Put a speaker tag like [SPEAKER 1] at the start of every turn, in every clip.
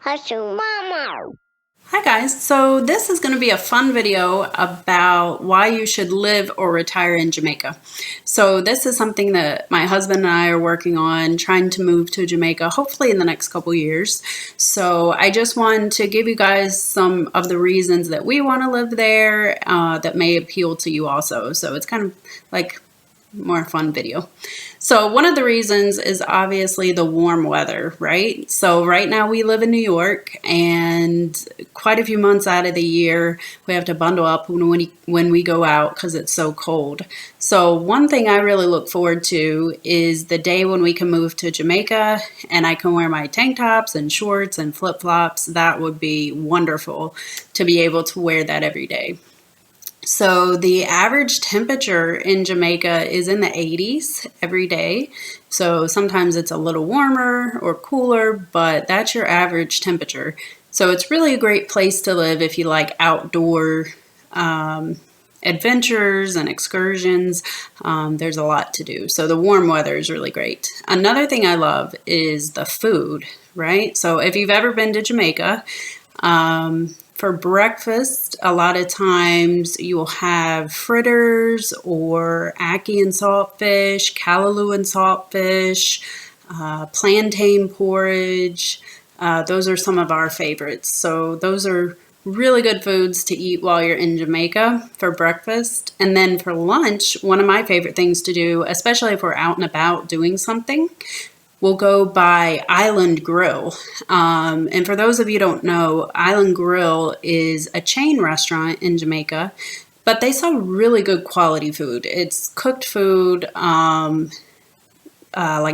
[SPEAKER 1] Hustle Mama.
[SPEAKER 2] Hi guys, so this is going to be a fun video about why you should live or retire in Jamaica. So this is something that my husband and I are working on, trying to move to Jamaica, hopefully in the next couple years. So I just wanted to give you guys some of the reasons that we want to live there that may appeal to you also. So it's kind of like more fun video. So one of the reasons is obviously the warm weather, right? So right now we live in New York, and quite a few months out of the year we have to bundle up when we go out because it's so cold. So one thing I really look forward to is the day when we can move to Jamaica and I can wear my tank tops and shorts and flip-flops. That would be wonderful to be able to wear that every day. So the average temperature in Jamaica is in the 80s every day. So sometimes it's a little warmer or cooler, but that's your average temperature. So it's really a great place to live if you like outdoor adventures and excursions. There's a lot to do. So the warm weather is really great. Another thing I love is the food, right? So if you've ever been to Jamaica, for breakfast, a lot of times you will have fritters or ackee and saltfish, callaloo and saltfish, plantain porridge. Those are some of our favorites. So those are really good foods to eat while you're in Jamaica for breakfast. And then for lunch, one of my favorite things to do, especially if we're out and about doing something, we'll go by Island Grill. And for those of you who don't know, Island Grill is a chain restaurant in Jamaica, but they sell really good quality food. It's cooked food, like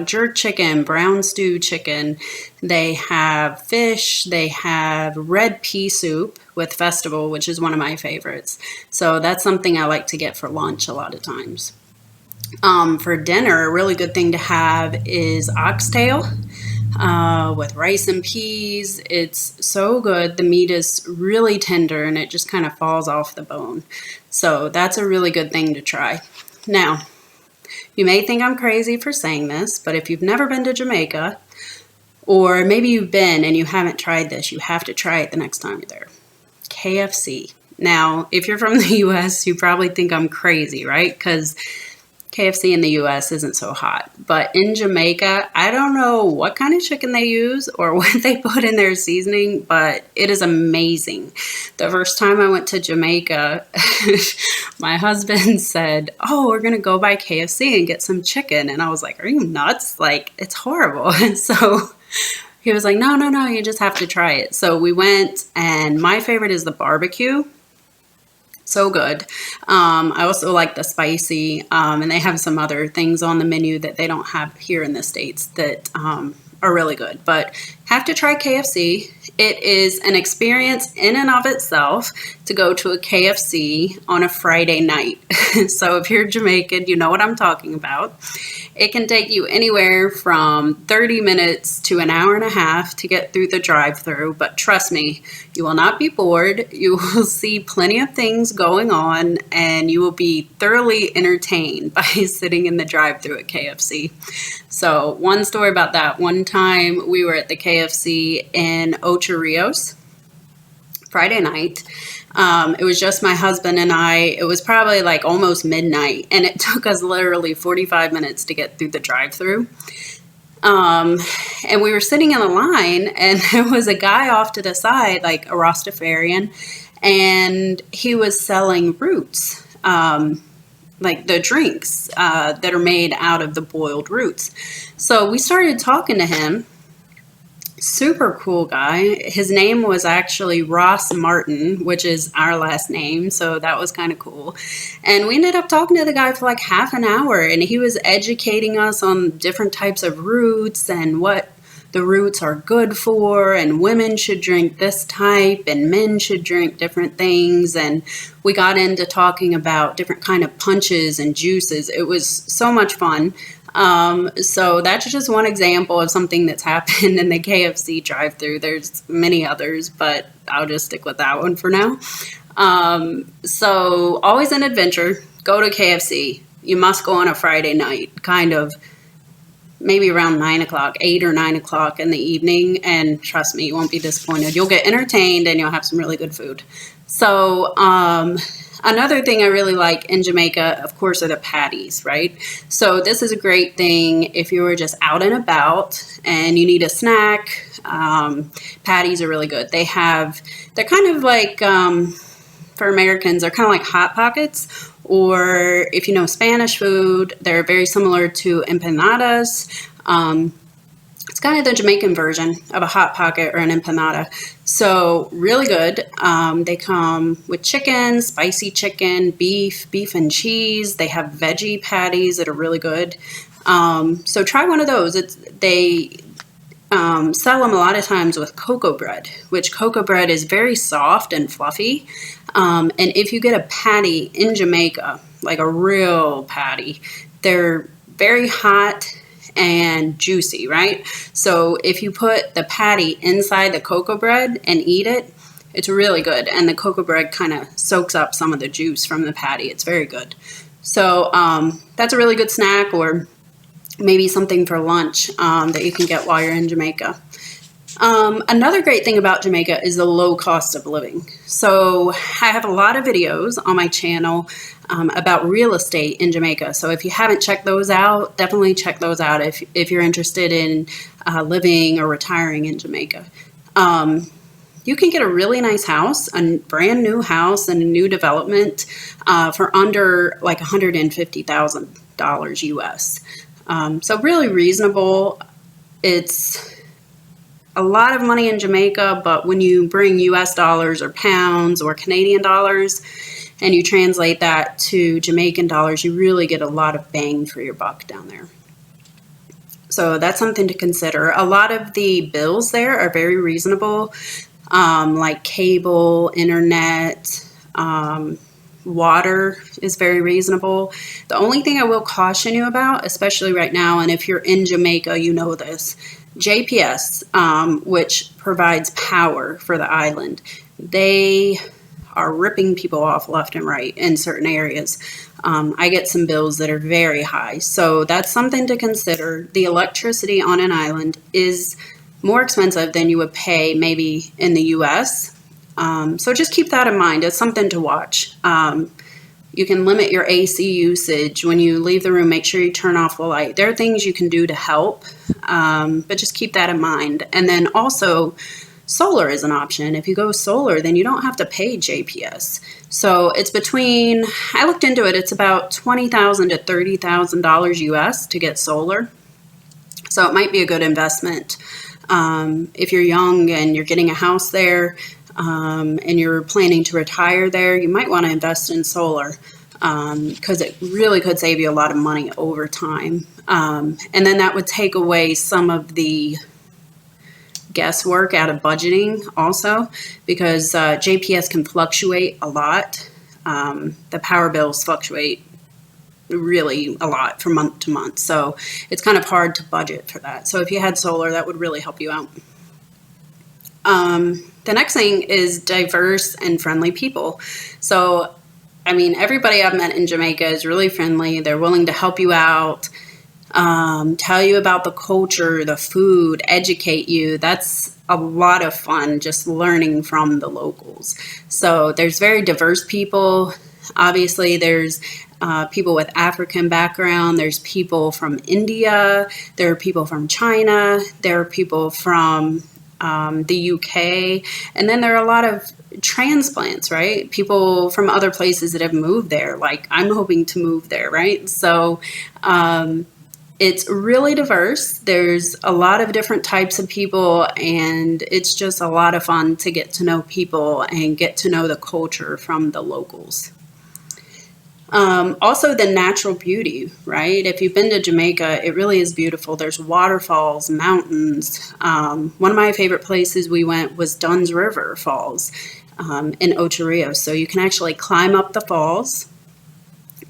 [SPEAKER 2] jerk chicken, brown stew chicken. They have fish. They have red pea soup with Festival, which is one of my favorites. So that's something I like to get for lunch a lot of times. For dinner, a really good thing to have is oxtail with rice and peas. It's so good. The meat is really tender and it just kind of falls off the bone. So that's a really good thing to try. Now, you may think I'm crazy for saying this, but if you've never been to Jamaica, or maybe you've been and you haven't tried this, you have to try it the next time you're there. KFC. Now, if you're from the US, you probably think I'm crazy, right? Because KFC in the US isn't so hot. But in Jamaica, I don't know what kind of chicken they use or what they put in their seasoning, but it is amazing. The first time I went to Jamaica, my husband said, "Oh, we're going to go by KFC and get some chicken." And I was like, "Are you nuts? Like, it's horrible." And so he was like, no, you just have to try it. So we went, and my favorite is the barbecue. So good. I also like the spicy, and they have some other things on the menu that they don't have here in the States that are really good. But have to try KFC. It is an experience in and of itself to go to a KFC on a Friday night. So if you're Jamaican, you know what I'm talking about. It can take you anywhere from 30 minutes to an hour and a half to get through the drive-thru, but trust me, you will not be bored. You will see plenty of things going on, and you will be thoroughly entertained by sitting in the drive-thru at KFC. So one story about that. One time we were at the KFC in Ocho Rios, Friday night. It was just my husband and I. It was probably like almost midnight, and it took us literally 45 minutes to get through the drive-thru. And we were sitting in a line, and there was a guy off to the side, like a Rastafarian, and he was selling roots, like the drinks that are made out of the boiled roots. So we started talking to him. Super cool guy. His name was actually Ross Martin, which is our last name, so that was kind of cool. And we ended up talking to the guy for like half an hour, and he was educating us on different types of roots and what the roots are good for, and women should drink this type and men should drink different things. And we got into talking about different kind of punches and juices. It was so much fun. So that's just one example of something that's happened in the KFC drive-thru. There's many others, but I'll just stick with that one for now. So always an adventure. Go to KFC. You must go on a Friday night. Kind of maybe around 9 o'clock, 8 or 9 o'clock in the evening. And trust me, you won't be disappointed. You'll get entertained and you'll have some really good food. So another thing I really like in Jamaica, of course, are the patties, right? So this is a great thing if you were just out and about and you need a snack. Patties are really good. They're kind of like, for Americans, they're kind of like Hot Pockets, or if you know Spanish food, they're very similar to empanadas. It's kind of the Jamaican version of a Hot Pocket or an empanada. So really good. They come with chicken, spicy chicken, beef and cheese. They have veggie patties that are really good. So try one of those. They sell them a lot of times with cocoa bread, which cocoa bread is very soft and fluffy. And if you get a patty in Jamaica, like a real patty, they're very hot and juicy, right? So if you put the patty inside the cocoa bread and eat it, it's really good. And the cocoa bread kind of soaks up some of the juice from the patty. It's very good. So that's a really good snack, or maybe something for lunch that you can get while you're in Jamaica. Another great thing about Jamaica is the low cost of living. So I have a lot of videos on my channel about real estate in Jamaica. So if you haven't checked those out, definitely check those out if you're interested in living or retiring in Jamaica. You can get a really nice house, a brand new house and a new development for under like $150,000 US. So really reasonable. It's a lot of money in Jamaica, but when you bring US dollars or pounds or Canadian dollars and you translate that to Jamaican dollars, you really get a lot of bang for your buck down there. So that's something to consider. A lot of the bills there are very reasonable, like cable, internet, water is very reasonable. The only thing I will caution you about, especially right now, and if you're in Jamaica, you know this, JPS, which provides power for the island, they are ripping people off left and right in certain areas. I get some bills that are very high. So that's something to consider. The electricity on an island is more expensive than you would pay maybe in the US. So just keep that in mind. It's something to watch. You can limit your AC usage. When you leave the room, make sure you turn off the light. There are things you can do to help, but just keep that in mind. And then also, solar is an option. If you go solar, then you don't have to pay JPS. So it's I looked into it, it's about $20,000 to $30,000 US to get solar. So it might be a good investment. If you're young and you're getting a house there, and you're planning to retire there, you might want to invest in solar because it really could save you a lot of money over time. And then that would take away some of the guesswork out of budgeting also, because JPS can fluctuate a lot. The power bills fluctuate really a lot from month to month. So it's kind of hard to budget for that. So if you had solar, that would really help you out. The next thing is diverse and friendly people. So, I mean, everybody I've met in Jamaica is really friendly. They're willing to help you out, tell you about the culture, the food, educate you. That's a lot of fun, just learning from the locals. So there's very diverse people. Obviously, there's people with African background. There's people from India. There are people from China. There are people from the UK, and then there are a lot of transplants, right? People from other places that have moved there, like I'm hoping to move there, right? So it's really diverse. There's a lot of different types of people, and it's just a lot of fun to get to know people and get to know the culture from the locals. Also the natural beauty, right? If you've been to Jamaica, it really is beautiful. There's waterfalls, mountains. One of my favorite places we went was Dunn'sriverfalls in Ocho Rios. So you can actually climb up the falls,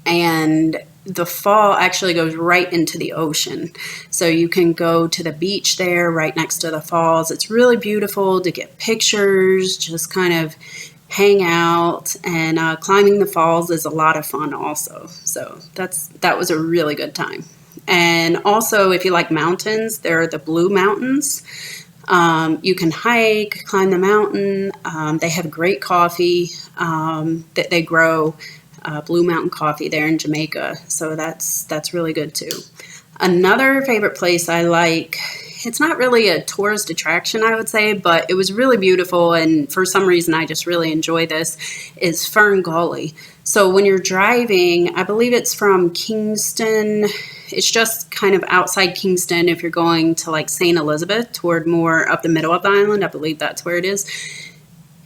[SPEAKER 2] and the fall actually goes right into the ocean. So you can go to the beach there right next to the falls. It's really beautiful to get pictures, just kind of hang out, and climbing the falls is a lot of fun also. So that was a really good time. And also, if you like mountains, there are the Blue Mountains. You can hike, climb the mountain. They have great coffee that they grow, Blue Mountain coffee there in Jamaica. So that's really good too. Another favorite place I like, it's not really a tourist attraction, I would say, but it was really beautiful, and for some reason I just really enjoy this, is Fern Gully. So when you're driving, I believe it's from Kingston, it's just kind of outside Kingston if you're going to like St. Elizabeth, toward more up the middle of the island. I believe that's where it is.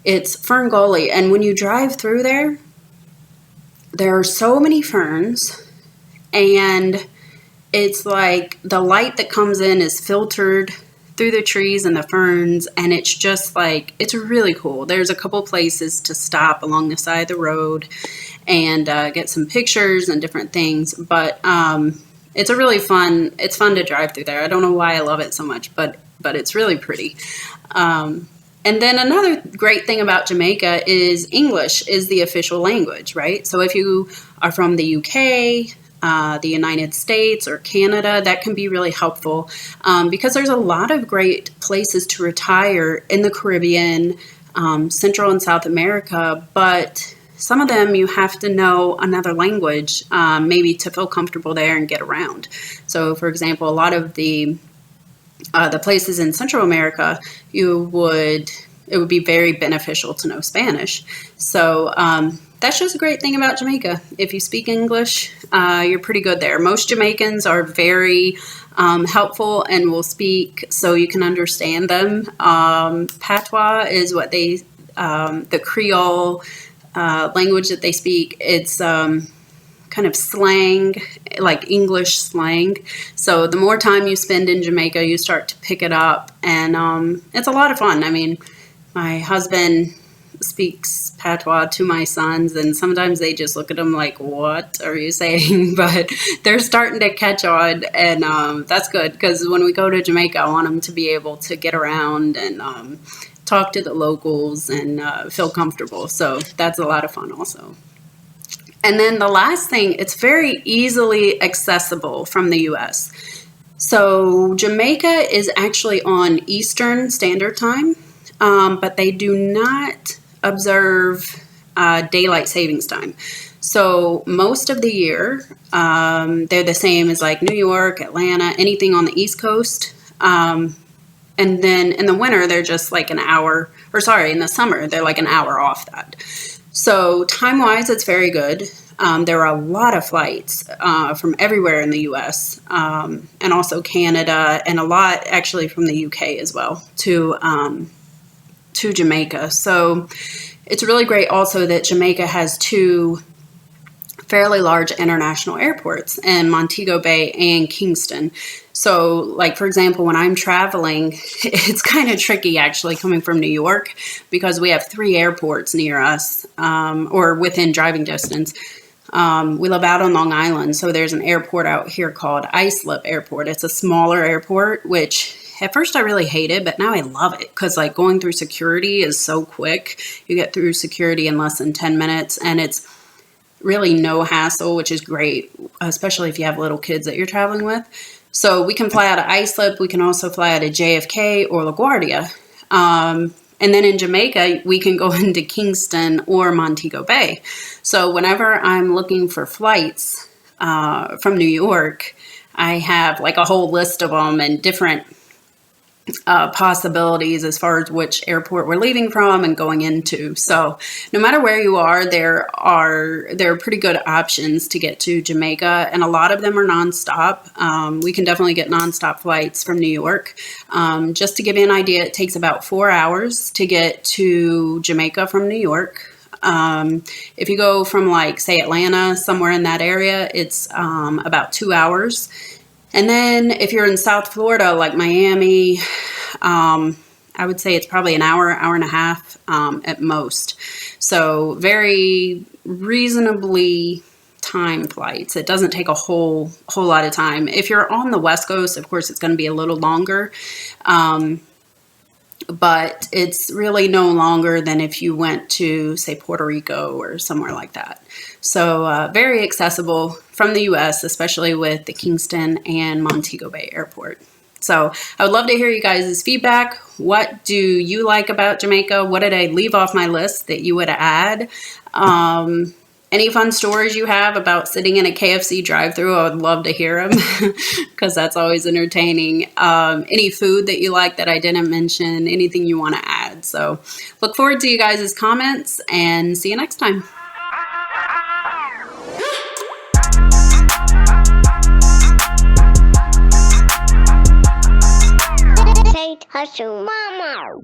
[SPEAKER 2] It's Fern Gully, and when you drive through there are so many ferns, and it's like the light that comes in is filtered through the trees and the ferns, and it's just like, it's really cool. There's a couple places to stop along the side of the road and get some pictures and different things, but it's a really it's fun to drive through there. I don't know why I love it so much, but it's really pretty. And then another great thing about Jamaica is English is the official language, right? So if you are from the UK, the United States or Canada, that can be really helpful because there's a lot of great places to retire in the Caribbean, Central and South America, but some of them you have to know another language maybe to feel comfortable there and get around. So for example, a lot of the places in Central America, it would be very beneficial to know Spanish. So that's just a great thing about Jamaica. If you speak English, you're pretty good there. Most Jamaicans are very helpful and will speak so you can understand them. Patois is what the Creole language that they speak. It's kind of slang, like English slang. So the more time you spend in Jamaica, you start to pick it up, and it's a lot of fun. I mean, my husband speaks patois to my sons, and sometimes they just look at him like, what are you saying? But they're starting to catch on, and that's good, because when we go to Jamaica, I want them to be able to get around and talk to the locals and feel comfortable. So that's a lot of fun also. And then the last thing, it's very easily accessible from the US. So Jamaica is actually on Eastern Standard Time, but they do not observe daylight savings time. So most of the year, they're the same as like New York, Atlanta, anything on the East Coast. And then in the winter, they're just like an hour, or sorry, in the summer, they're like an hour off that. So time-wise, it's very good. There are a lot of flights from everywhere in the U.S. And also Canada, and a lot actually from the U.K. as well to Jamaica. So it's really great also that Jamaica has two fairly large international airports in Montego Bay and Kingston. So like, for example, when I'm traveling, it's kind of tricky actually coming from New York because we have 3 airports near us or within driving distance. We live out on Long Island, so there's an airport out here called Islip Airport. It's a smaller airport, which at first I really hated, but now I love it because like going through security is so quick. You get through security in less than 10 minutes, and it's really no hassle, which is great, especially if you have little kids that you're traveling with. So we can fly out of Islip. We can also fly out of JFK or LaGuardia. And then in Jamaica, we can go into Kingston or Montego Bay. So whenever I'm looking for flights from New York, I have like a whole list of them and different possibilities as far as which airport we're leaving from and going into. So no matter where you are, there are pretty good options to get to Jamaica, and a lot of them are nonstop. We can definitely get nonstop flights from New York. Just to give you an idea, it takes about 4 hours to get to Jamaica from New York. If you go from like, say, Atlanta, somewhere in that area, it's about 2 hours. And then if you're in South Florida, like Miami, I would say it's probably an hour, hour and a half at most. So very reasonably timed flights. It doesn't take a whole lot of time. If you're on the West Coast, of course, it's going to be a little longer. but it's really no longer than if you went to, say, Puerto Rico or somewhere like that. So very accessible from the US, especially with the Kingston and Montego Bay Airport. So I would love to hear you guys' feedback. What do you like about Jamaica? What did I leave off my list that you would add? Any fun stories you have about sitting in a KFC drive-thru? I would love to hear them because that's always entertaining. Any food that you like that I didn't mention, anything you want to add. So look forward to you guys' comments and see you next time.
[SPEAKER 1] Hustle Mama.